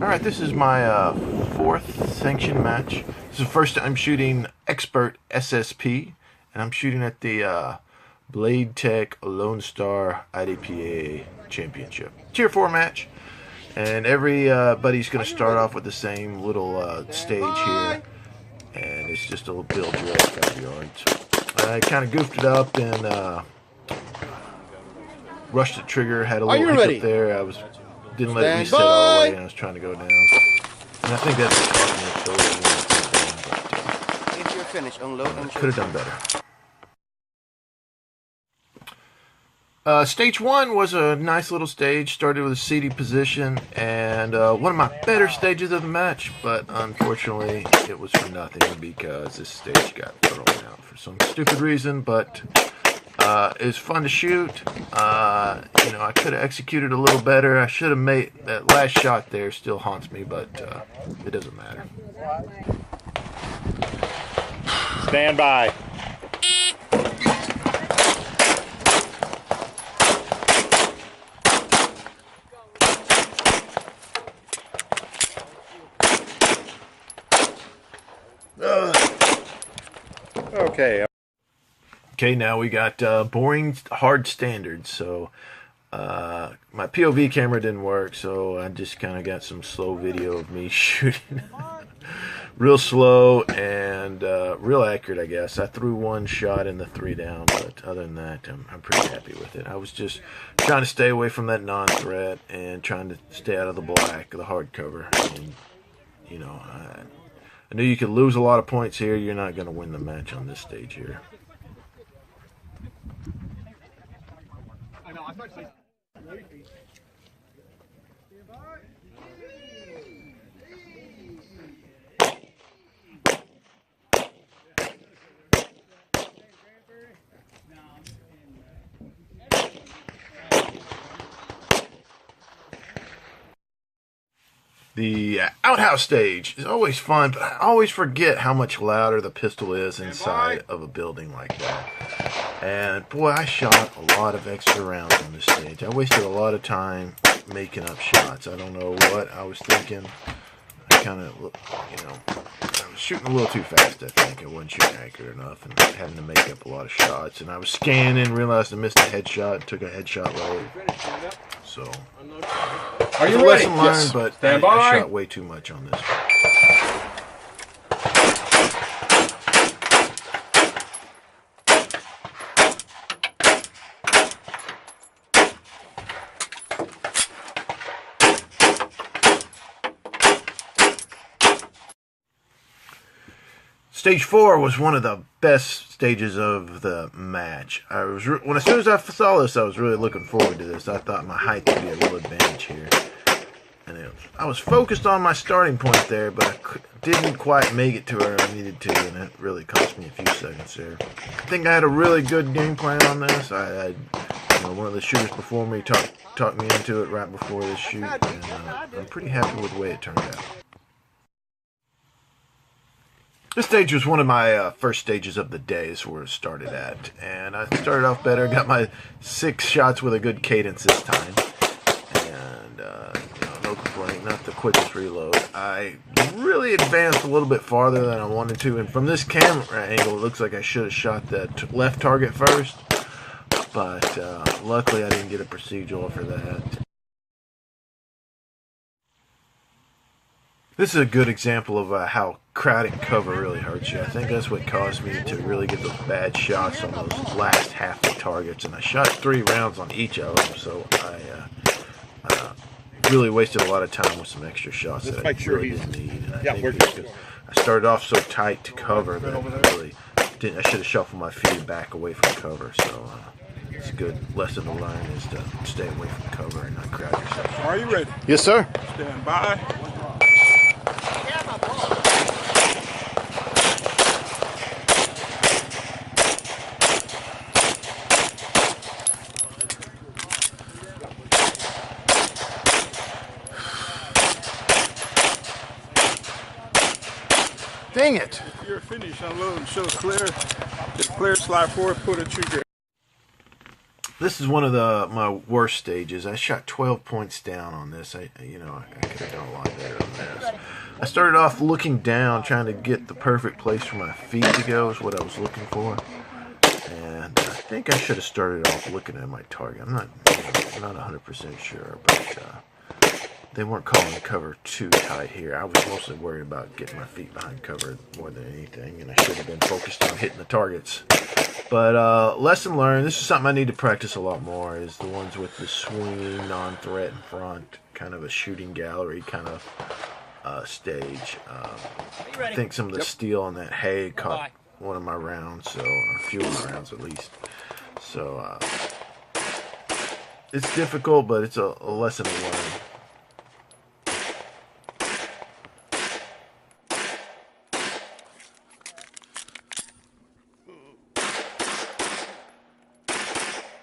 Alright, this is my fourth sanctioned match. This is the first time I'm shooting Expert SSP, and I'm shooting at the Blade Tech Lone Star IDPA Championship. Tier 4 match, and everybody's going to start off with the same little stage here, and it's just a little build drill, 5 yards. I kind of goofed it up and rushed the trigger, had a little hiccup there. Didn't let it reset all the way, and I was trying to go down. And I think that's if you're finished, unload and could have done better. Stage 1 was a nice little stage. Started with a seated position, and one of my better stages of the match, but unfortunately it was for nothing because this stage got thrown out for some stupid reason. But it was fun to shoot. You know, I could have executed a little better. I should have made that last shot there. Still haunts me, but it doesn't matter. Stand by. Okay. Okay, now we got boring hard standards. So my POV camera didn't work, so I just kind of got some slow video of me shooting. Real slow and real accurate, I guess. I threw one shot in the 3 down, but other than that, I'm pretty happy with it. I was just trying to stay away from that non-threat and trying to stay out of the black, the hard cover. And, you know, I knew you could lose a lot of points here. You're not going to win the match on this stage here. The outhouse stage is always fun, but I always forget how much louder the pistol is inside of a building like that. And boy, I shot a lot of extra rounds on this stage. I wasted a lot of time making up shots. I don't know what I was thinking. I kind of, you know, I was shooting a little too fast, I think. I wasn't shooting accurate enough and having to make up a lot of shots. And I was scanning, realized I missed a headshot, took a headshot load. So, Are you ready? Lesson learned, but I shot way too much on this. Stage 4 was one of the best stages of the match. As soon as I saw this, I was really looking forward to this. I thought my height would be a real advantage here. And I was focused on my starting point there, but I didn't quite make it to where I needed to, and it really cost me a few seconds there. I think I had a really good game plan on this. I had, you know, one of the shooters before me talked me into it right before this shoot, and I'm pretty happy with the way it turned out. This stage was one of my first stages of the day, is where it started at. And I started off better, got my 6 shots with a good cadence this time. And, you know, no complaint, not the quickest reload. I really advanced a little bit farther than I wanted to. And from this camera angle, it looks like I should have shot that left target first. But luckily I didn't get a procedural for that. This is a good example of how crowding cover really hurts you. I think that's what caused me to really get those bad shots on those last half of targets. And I shot 3 rounds on each of them, so I really wasted a lot of time with some extra shots that I really didn't need. And I think because I started off so tight to cover that I really didn't. I should have shuffled my feet back away from cover. So it's a good lesson to learn, is to stay away from cover and not crowd yourself. Are you ready? Yes, sir. Stand by. Dang it. If you're finished, unload and show clear. Just clear, slide forward, put a trigger. This is one of my worst stages. I shot 12 points down on this. I could have done a lot better than this. I started off looking down, trying to get the perfect place for my feet to go, is what I was looking for. And I think I should have started off looking at my target. I'm not 100% sure, but they weren't calling cover too tight here. I was mostly worried about getting my feet behind cover more than anything, and I should have been focused on hitting the targets. But lesson learned, this is something I need to practice a lot more, is the ones with the swinging non-threat in front, kind of a shooting gallery kind of stage. I think some of the steel on that hay caught one of my rounds, or a few of my rounds at least. So it's difficult, but it's a lesson to learn.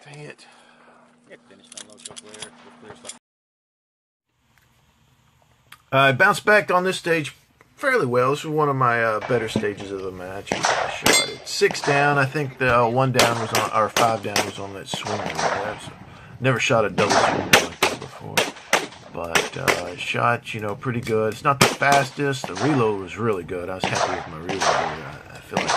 Dang it. I bounced back on this stage fairly well. This was one of my better stages of the match. I shot it 6 down. I think the 1 down was on, or 5 down was on that swing. Never shot a double swing like that before. But I shot, pretty good. It's not the fastest. The reload was really good. I was happy with my reload. I feel like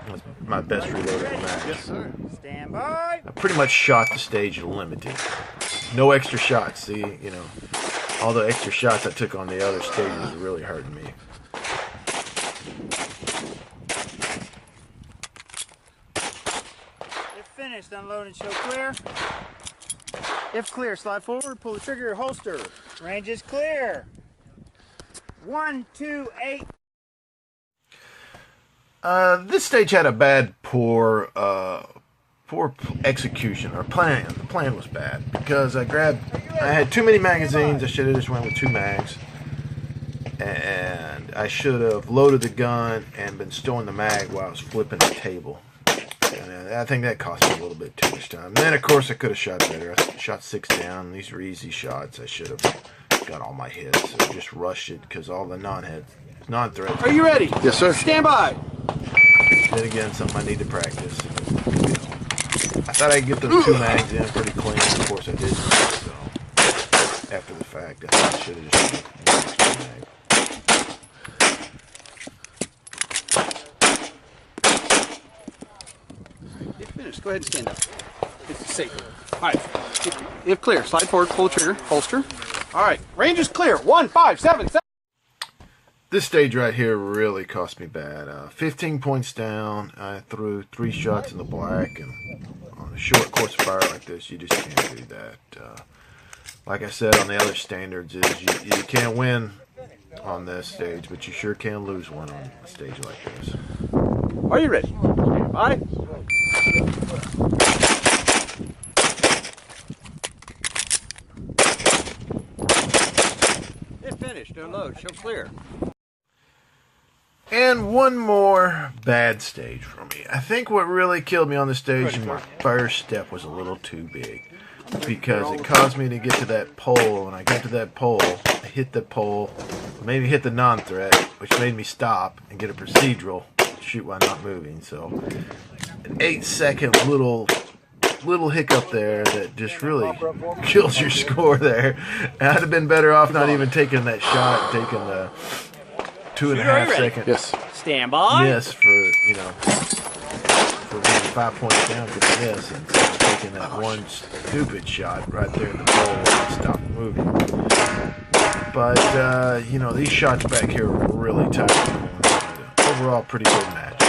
it was my best reload of the match. Yes, sir. Stand by. I pretty much shot the stage limited. No extra shots. See, all the extra shots I took on the other stages are really hurting me. If finished, unload and show clear. If clear, slide forward, pull the trigger, holster. Range is clear. 1, 2, 8. This stage had a poor execution, or plan. The plan was bad because I had too many magazines. I should have just went with 2 mags, and I should have loaded the gun and been stowing the mag while I was flipping the table. And I think that cost me a little bit too much time. And then, of course, I could have shot better. I shot 6 down. These were easy shots. I should have got all my hits. I just rushed it because all the non-threats. Are you ready? Yes, sir. Stand by. Then again, something I need to practice. I thought I could get those 2 mags in pretty clean. Of course, I didn't. So after the fact, I should have just used an extra mag. If finished, go ahead and stand up. It's safe. All right. If clear, slide forward, pull the trigger, holster. All right. Range is clear. 1, 5, 7, 7. This stage right here really cost me bad. 15 points down. I threw 3 shots in the black, and on a short course of fire like this, you just can't do that. Like I said on the other standards, is you can't win on this stage, but you sure can lose one on a stage like this. Are you ready? Stand by. If finished, unload, show clear. And one more bad stage for me. I think what really killed me on the stage in my first step was a little too big, because it caused me to get to that pole. When I got to that pole, I hit the pole, maybe hit the non-threat, which made me stop and get a procedural, shoot while not moving. So an 8-second little hiccup there that just really kills your score there. And I'd have been better off not even taking that shot, taking the 2.5 second. Yes. Stand by. Yes, for being 5 points down to this, and taking that one stupid shot right there in the pole and stop moving. But these shots back here were really tight. Overall, pretty good match.